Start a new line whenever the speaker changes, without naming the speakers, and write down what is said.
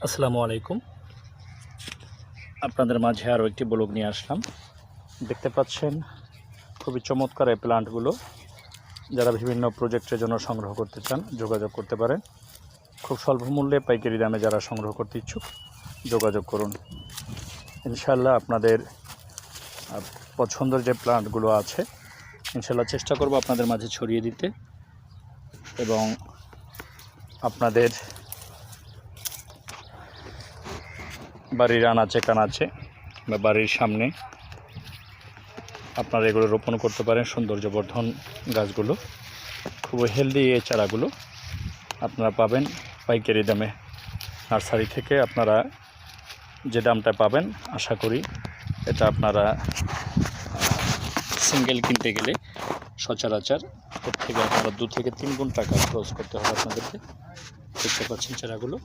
আসসালামু আলাইকুম। আপনাদের মাঝে আরও একটি ব্লগ নিয়ে আসলাম। দেখতে পাচ্ছেন খুবই চমৎকার এই প্লান্টগুলো। যারা বিভিন্ন প্রজেক্টের জন্য সংগ্রহ করতে চান যোগাযোগ করতে পারেন। খুব স্বল্প মূল্যে পাইকারি দামে যারা সংগ্রহ করতে ইচ্ছুক যোগাযোগ করুন। ইনশাআল্লাহ আপনাদের পছন্দের যে প্লান্টগুলো আছে ইনশাআল্লাহ চেষ্টা করব আপনাদের মাঝে ছড়িয়ে দিতে এবং আপনাদের বাড়ির আনাচে কানাচে বা বাড়ির সামনে আপনারা এগুলো রোপণ করতে পারেন। সৌন্দর্যবর্ধন গাছগুলো খুবই হেলদি। এই চারাগুলো আপনারা পাবেন পাইকারি দামে নার্সারি থেকে। আপনারা যে দামটা পাবেন আশা করি এটা আপনারা সিঙ্গেল কিনতে গেলে সচরাচর এর থেকে আপনারা 2 থেকে 3 গুণ টাকা খরচ করতে হবে আপনাদেরকে। দেখতে পাচ্ছেন চারাগুলো।